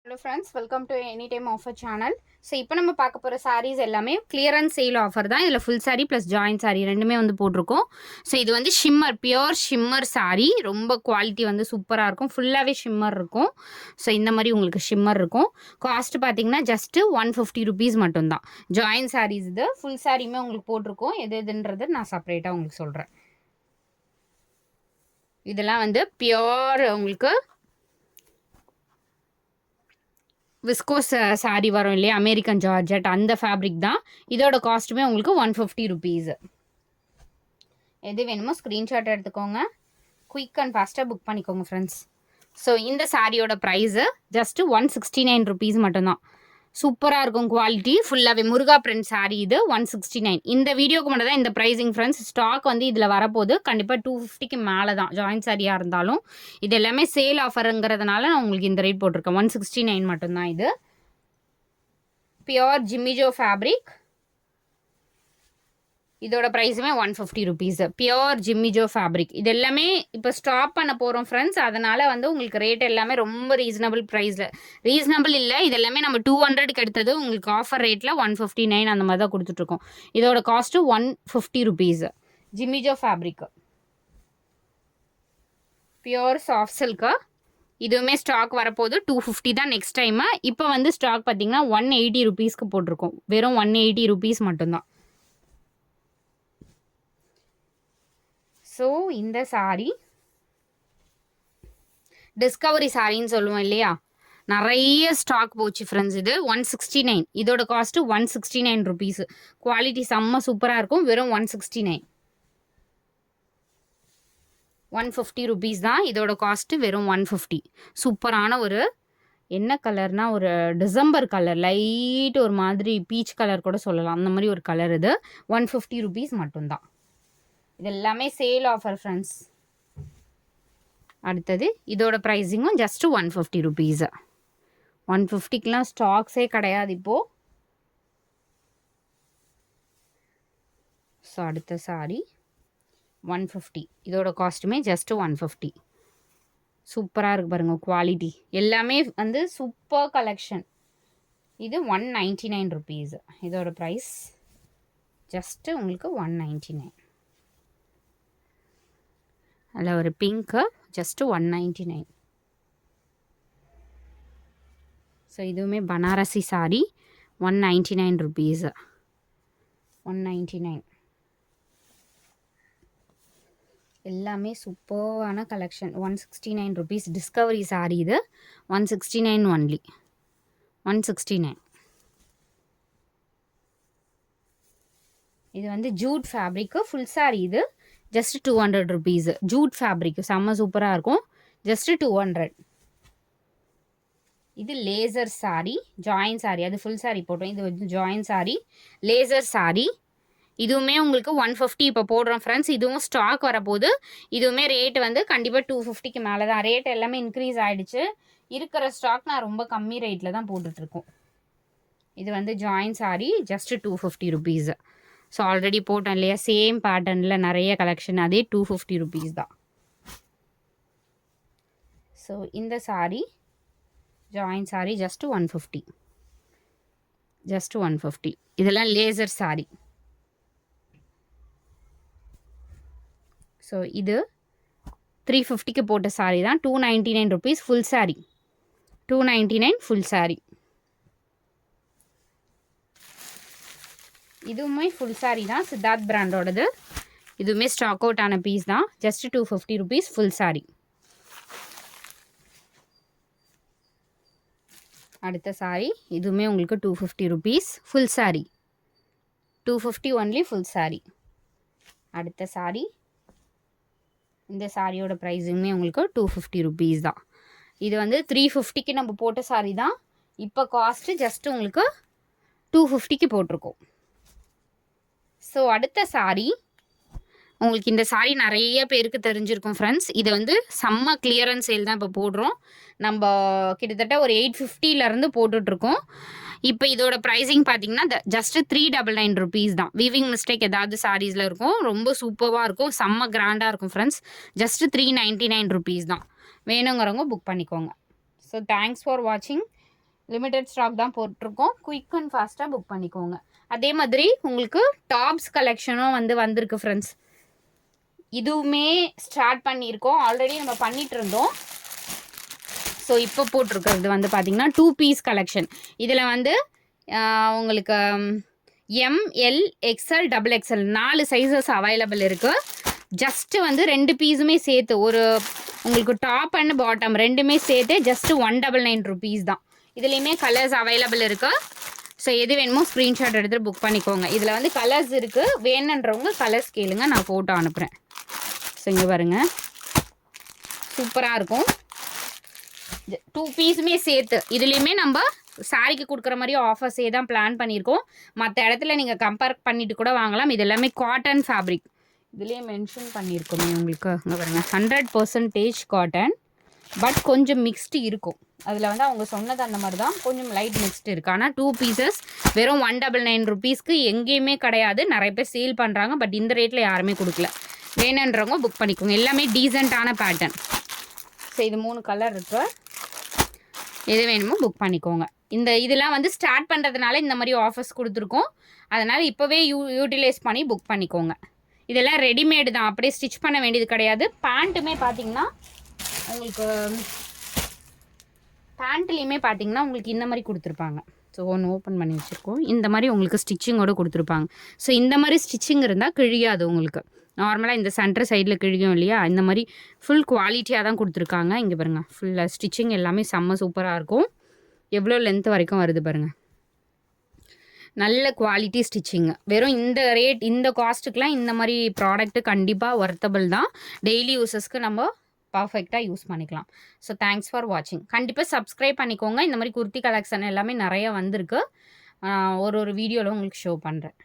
Hello friends, welcome to Anytime Offer channel. So இப்போ நம்ம பார்க்க போகிற sarees எல்லாமே clearance sale offer தான். இதில் full saree plus joint saree ரெண்டுமே வந்து போட்டிருக்கோம். ஸோ இது வந்து ஷிம்மர் பியோர் ஷிம்மர் saree, ரொம்ப குவாலிட்டி வந்து சூப்பராக இருக்கும். ஃபுல்லாகவே ஷிம்மர் இருக்கும். ஸோ இந்த மாதிரி உங்களுக்கு ஷிம்மர் இருக்கும். காஸ்ட் பார்த்தீங்கன்னா ஜஸ்ட்டு 150 rupees மட்டும்தான். ஜாயின்ட் sarees இது ஃபுல் சாரியுமே உங்களுக்கு போட்டிருக்கோம். எது எதுன்றது நான் செப்பரேட்டாக உங்களுக்கு சொல்கிறேன். இதெல்லாம் வந்து பியோர் உங்களுக்கு விஸ்கோஸ் சாரி வரும் இல்லையா, அமெரிக்கன் ஜார்ஜெட் அந்த ஃபேப்ரிக் தான். இதோட காஸ்ட்டுமே உங்களுக்கு 150 rupees. எது வேணுமோ ஸ்க்ரீன்ஷாட் எடுத்துக்கோங்க, குயிக் அண்ட் ஃபாஸ்ட்டாக புக் பண்ணிக்கோங்க ஃப்ரெண்ட்ஸ். ஸோ இந்த சாரியோட ப்ரைஸு ஜஸ்ட்டு 169 rupees மட்டும்தான். சூப்பராக இருக்கும் குவாலிட்டி, ஃபுல்லாகவே முருகா பிரிண்ட் சாரீ. இது 169. இந்த வீடியோக்கு மட்டும் தான் இந்த ப்ரைஸிங் ஃப்ரெண்ட்ஸ். ஸ்டாக் வந்து இதில் வரப்போது கண்டிப்பாக 250க்கு மேலே தான் ஜாயின்ட் சாரியாக இருந்தாலும். இது எல்லாமே சேல் ஆஃபருங்கிறதுனால நான் உங்களுக்கு இந்த ரேட் போட்டிருக்கேன். 169 மட்டும்தான். இது பியோர் ஜிம்மிஜோ ஃபேப்ரிக். இதோட ப்ரைஸுமே 150 rupees. Pure Jimmy Choo fabric. இது எல்லாமே இப்போ ஸ்டாப் பண்ண போகிறோம் ஃப்ரெண்ட்ஸ். அதனால் வந்து உங்களுக்கு ரேட் எல்லாமே ரொம்ப ரீசனபிள் ப்ரைஸில், ரீசனபிள் இல்லை, இது எல்லாமே நம்ம 200க்கு எடுத்தது உங்களுக்கு ஆஃபர் ரேட்டில் 159 அந்த மாதிரி தான் கொடுத்துட்ருக்கோம். இதோட காஸ்ட்டு 150 rupees. ஜிம்மிஜோ ஃபேப்ரிக்கு பியோர் சாஃப்ட் சில்க்கு. இதுவுமே ஸ்டாக் வரப்போது 250 தான் நெக்ஸ்ட் டைமு. இப்போ வந்து ஸ்டாக் பார்த்தீங்கன்னா 180 rupeesக்கு போட்டிருக்கோம். வெறும் 180 rupees மட்டும்தான். ஸோ இந்த சாரீ டிஸ்கவரி சாரின்னு சொல்லுவோம் இல்லையா, நிறைய ஸ்டாக் போச்சு ஃப்ரெண்ட்ஸ். இது 169. இதோட காஸ்ட்டு 169 rupees. குவாலிட்டி செம்ம சூப்பராக இருக்கும். வெறும் 169. 150 rupees தான் இதோட காஸ்ட்டு. வெறும் 150. சூப்பரான ஒரு என்ன கலர்னால் ஒரு டிசம்பர் கலர், லைட் ஒரு மாதிரி பீச் கலர் கூட சொல்லலாம், அந்த மாதிரி ஒரு கலர். இது 150 rupees மட்டும்தான். இது எல்லாமே சேல் ஆஃபர் ஃப்ரெண்ட்ஸ். அடுத்தது இதோட ப்ரைஸிங்கும் ஜஸ்ட்டு 150 rupees. 150க்குலாம் ஸ்டாக்ஸே கிடையாது இப்போது. ஸோ அடுத்த சாரி 150. இதோட காஸ்ட்டுமே ஜஸ்ட்டு 150. சூப்பராக இருக்குது பாருங்கள் குவாலிட்டி. எல்லாமே வந்து சூப்பர் கலெக்ஷன். இது 199 rupees. இதோட ப்ரைஸ் ஜஸ்ட்டு உங்களுக்கு 199. அதில் ஒரு பிங்க்கு ஜஸ்ட்டு 199. ஸோ இதுவுமே பனாரசி சாரி 199 rupees. 199. எல்லாமே சூப்பரான கலெக்ஷன். 169 rupees. டிஸ்கவரி சாரி இது 169 ஒன்லி. 169. இது வந்து ஜூட் ஃபேப்ரிக்கு ஃபுல் சாரி. இது ஜஸ்ட் 200 rupees. ஜூட் ஃபேப்ரிக் செம்ம சூப்பராக இருக்கும். ஜஸ்ட்டு 200. இது லேசர் சாரி, ஜாயின் சாரி. அது ஃபுல் சாரி போட்டோம். இது வந்து ஜாயின் சாரி, லேசர் சாரி. இதுவுமே உங்களுக்கு 150 இப்போ போடுறோம் ஃப்ரெண்ட்ஸ். இதுவும் ஸ்டாக் வரப்போது. இதுவுமே ரேட் வந்து கண்டிப்பாக 250க்கு மேலே தான். ரேட் எல்லாமே இன்க்ரீஸ் ஆகிடுச்சு. இருக்கிற ஸ்டாக் நான் ரொம்ப கம்மி ரேட்டில் தான் போட்டுட்ருக்கோம். இது வந்து join sorry just 250 rupees. So already போட்டோம் இல்லையா, சேம் பேட்டர்னில் நிறைய கலெக்ஷன், அதே 250 rupees தான். ஸோ இந்த sorry join sorry just 150. Just 150. இதெல்லாம் லேசர் சாரி. ஸோ இது 350க்கு போட்ட சாரி தான். 299 rupees full sorry. 299 full sorry. இதுவுமே ஃபுல் சாரி தான், சித்தார்த் பிராண்டோடது. இதுவுமே ஸ்டாக் அவுட் ஆன பீஸ் தான். Just 250 rupees full sorry. அடுத்த சாரி இதுவுமே உங்களுக்கு 250 rupees full sorry. 250 only full sorry. அடுத்த சாரி இந்த சாரியோட ப்ரைஸுமே உங்களுக்கு 250 rupees தான். இது வந்து 350க்கு நம்ம போட்ட சாரி தான். இப்போ காஸ்ட்டு ஜஸ்ட்டு உங்களுக்கு 250க்கு போட்டிருக்கோம். ஸோ அடுத்த சாரி உங்களுக்கு, இந்த சாரி நிறைய பேருக்கு தெரிஞ்சிருக்கும் ஃப்ரெண்ட்ஸ். இது வந்து செம்ம கிளியரன்ஸ் சேல் தான் இப்போ போடுறோம். நம்ம கிட்டத்தட்ட ஒரு 850லேருந்து போட்டுட்ருக்கோம். இப்போ இதோட ப்ரைஸிங் பார்த்தீங்கன்னா ஜஸ்ட்டு 399 rupees தான். வீவிங் மிஸ்டேக் ஏதாவது சாரீஸில் இருக்கும். ரொம்ப சூப்பராக இருக்கும், செம்ம கிராண்டாக இருக்கும் ஃப்ரெண்ட்ஸ். ஜஸ்ட்டு 399 rupees தான். வேணுங்கிறவங்க புக் பண்ணிக்கோங்க. ஸோ தேங்க்ஸ் ஃபார் வாட்சிங். லிமிடெட் ஸ்டாக் தான் போட்டிருக்கோம். குயிக் அண்ட் ஃபாஸ்ட்டாக புக் பண்ணிக்கோங்க. அதே மாதிரி உங்களுக்கு டாப்ஸ் கலெக்ஷனும் வந்திருக்கு ஃப்ரெண்ட்ஸ். இதுவுமே ஸ்டார்ட் பண்ணியிருக்கோம். ஆல்ரெடி நம்ம பண்ணிட்டு இருந்தோம். ஸோ இப்போ போட்டிருக்கிறது பார்த்தீங்கன்னா 2 பீஸ் கலெக்ஷன். இதில் உங்களுக்கு M L XL double XL 4 sizes available இருக்குது. ஜஸ்ட்டு 2 பீஸுமே சேர்த்து ஒரு உங்களுக்கு டாப் அண்ட் பாட்டம் ரெண்டுமே சேர்த்து ஜஸ்ட்டு 199 rupees தான். இதுலேயுமே கலர்ஸ் அவைலபிள் இருக்குது. ஸோ எது வேணுமோ ஸ்க்ரீன்ஷாட் எடுத்து புக் பண்ணிக்கோங்க. இதில் கலர்ஸ் இருக்குது. வேணுன்றவங்க கலர்ஸ் கேளுங்க, நான் ஃபோட்டோ அனுப்புகிறேன். ஸோ இங்கே பாருங்கள், சூப்பராக இருக்கும். 2 பீஸுமே சேர்த்து இதுலேயுமே நம்ம சாரிக்கு கொடுக்குற மாதிரி ஆஃபர்ஸே தான் பிளான் பண்ணியிருக்கோம். மற்ற இடத்துல நீங்கள் கம்பேர் பண்ணிட்டு கூட வாங்கலாம். இது எல்லாமே காட்டன் ஃபேப்ரிக். இதுலேயே மென்ஷன் பண்ணியிருக்கோமே உங்களுக்கு, இங்கே பாருங்கள் 100% காட்டன். பட் கொஞ்சம் மிக்ஸ்டு இருக்கும். அதில் அவங்க சொன்னது அந்த மாதிரி தான், கொஞ்சம் லைட் மிக்ஸ்டு இருக்குது. ஆனால் 2 பீசஸ் வெறும் 199 rupeesக்கு எங்கேயுமே கிடையாது. நிறைய பேர் சேல் பண்ணுறாங்க, பட் இந்த ரேட்டில் யாருமே கொடுக்கல. வேணுன்றவங்க புக் பண்ணிக்கோங்க. எல்லாமே டீசெண்டான பேட்டர்ன். ஸோ இது 3 கலர் இருக்குது. எது வேணுமோ புக் பண்ணிக்கோங்க. இதெல்லாம் ஸ்டார்ட் பண்ணுறதுனால இந்த மாதிரி ஆஃபர்ஸ் கொடுத்துருக்கோம். அதனால் இப்போவே யூட்டிலைஸ் பண்ணி புக் பண்ணிக்கோங்க. இதெல்லாம் ரெடிமேடு தான், அப்படியே ஸ்டிச் பண்ண வேண்டியது கிடையாது. பேண்ட்டுமே பார்த்தீங்கன்னா உங்களுக்கு பேண்ட்லேயுமே பார்த்தீங்கன்னா உங்களுக்கு இந்த மாதிரி கொடுத்துருப்பாங்க. ஸோ ஒன்று ஓப்பன் பண்ணி வச்சுருக்கோம். இந்த மாதிரி உங்களுக்கு ஸ்டிச்சிங்கோடு கொடுத்துருப்பாங்க. ஸோ இந்த மாதிரி ஸ்டிச்சிங் இருந்தால் கிழியாது உங்களுக்கு. நார்மலாக இந்த சென்டர் சைடில் கிழியும் இல்லையா, இந்த மாதிரி ஃபுல் குவாலிட்டியாக தான் கொடுத்துருக்காங்க. இங்கே பாருங்கள், ஃபுல்லாக ஸ்டிச்சிங் எல்லாமே செம்ம சூப்பராக இருக்கும். எவ்வளோ லென்த் வரைக்கும் வருது பாருங்கள். நல்ல குவாலிட்டி ஸ்டிச்சிங்கு. வெறும் இந்த ரேட் இந்த காஸ்ட்டுக்கெலாம் இந்த மாதிரி ப்ராடக்ட்டு கண்டிப்பாக ஒர்த்தபிள் தான். டெய்லி யூஸஸ்க்கு நம்ம பர்ஃபெக்டாக யூஸ் பண்ணிக்கலாம். ஸோ தேங்க்ஸ் ஃபார் வாட்சிங். கண்டிப்பாக சப்ஸ்கிரைப் பண்ணிக்கோங்க. இந்த மாதிரி குர்த்தி கலெக்ஷன் எல்லாமே நிறைய வந்திருக்கு. ஒரு வீடியோவில் உங்களுக்கு ஷோ பண்ணுறேன்.